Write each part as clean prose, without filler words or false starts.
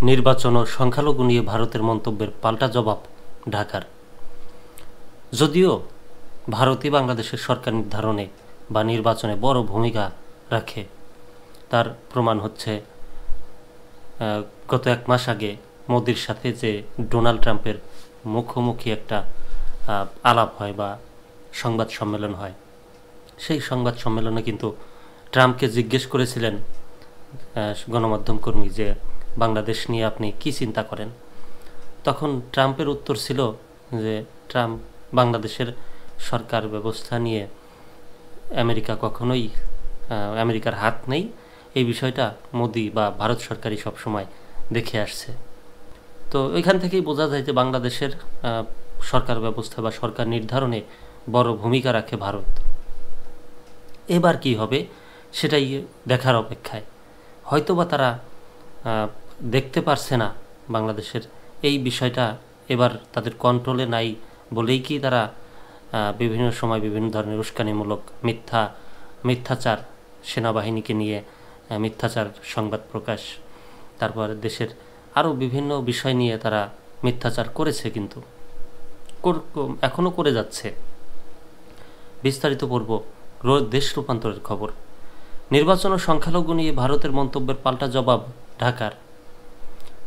নির্বাচন ও সংখ্যালঘু নিয়ে ভারতের মন্তব্যের পাল্টা জবাব ঢাকার। যদিও ভারতই বাংলাদেশের সরকার নির্ধারণে বা নির্বাচনে বড় ভূমিকা রাখে, তার প্রমাণ হচ্ছে গত এক মাস আগে মোদির সাথে যে ডোনাল্ড ট্রাম্পের মুখোমুখি একটা আলাপ হয় বা সংবাদ সম্মেলন হয়, সেই সংবাদ সম্মেলনে কিন্তু ট্রাম্পকে জিজ্ঞেস করেছিলেন গণমাধ্যম কর্মী যে বাংলাদেশ নিয়ে আপনি কি চিন্তা করেন। তখন ট্রাম্পের উত্তর ছিল যে ট্রাম্প বাংলাদেশের সরকার ব্যবস্থা নিয়ে আমেরিকার হাত নেই, এই বিষয়টা মোদি বা ভারত সরকারই সবসময় দেখে আসছে। তো ওইখান থেকেই বোঝা যায় যে বাংলাদেশের সরকার ব্যবস্থা বা সরকার নির্ধারণে বড় ভূমিকা রাখে ভারত। এবার কি হবে সেটাই দেখার অপেক্ষায়। হয়তোবা তারা দেখতে পারছে না বাংলাদেশের এই বিষয়টা এবার তাদের কন্ট্রোলে নাই বলেই কি তারা বিভিন্ন সময় বিভিন্ন ধরনের উস্কানিমূলক মিথ্যাচার, সেনাবাহিনীকে নিয়ে মিথ্যাচার সংবাদ প্রকাশ, তারপর দেশের আরও বিভিন্ন বিষয় নিয়ে তারা মিথ্যাচার করেছে, কিন্তু এখনও করে যাচ্ছে। বিস্তারিত পড়ব দেশ রূপান্তরের খবর। নির্বাচন ও সংখ্যালঘু নিয়ে ভারতের মন্তব্যের পাল্টা জবাব ঢাকার।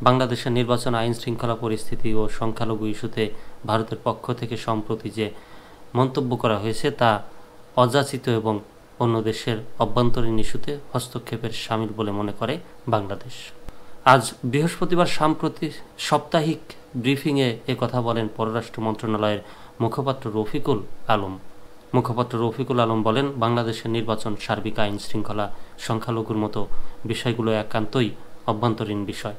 বাংলাদেশের নির্বাচন, আইন শৃঙ্খলা পরিস্থিতি ও সংখ্যালঘু ইস্যুতে ভারতের পক্ষ থেকে সম্প্রতি যে মন্তব্য করা হয়েছে তা অযাচিত এবং অন্য দেশের অভ্যন্তরীণ ইস্যুতে হস্তক্ষেপের শামিল বলে মনে করে বাংলাদেশ। আজ বৃহস্পতিবার সাপ্তাহিক ব্রিফিংয়ে কথা বলেন পররাষ্ট্র মন্ত্রণালয়ের মুখপাত্র রফিকুল আলম বলেন, বাংলাদেশের নির্বাচন, সার্বিক আইন শৃঙ্খলা, সংখ্যালঘুর মতো বিষয়গুলো একান্তই অভ্যন্তরীণ বিষয়।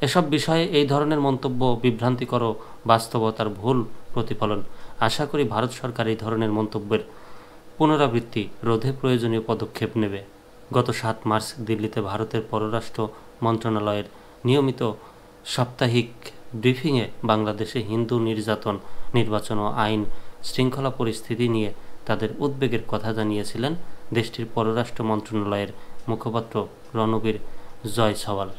এসব বিষয়ে এই ধরনের মন্তব্য বিভ্রান্তিকর ও বাস্তবতার ভুল প্রতিফলন। আশা করি ভারত সরকার এই ধরনের মন্তব্যের পুনরাবৃত্তি রোধে প্রয়োজনীয় পদক্ষেপ নেবে। গত 7 মার্চ দিল্লিতে ভারতের পররাষ্ট্র মন্ত্রণালয়ের নিয়মিত সাপ্তাহিক ব্রিফিংয়ে বাংলাদেশে হিন্দু নির্যাতন, নির্বাচন ও আইন শৃঙ্খলা পরিস্থিতি নিয়ে তাদের উদ্বেগের কথা জানিয়েছিলেন দেশটির পররাষ্ট্র মন্ত্রণালয়ের মুখপাত্র রণবীর জয়সওয়াল।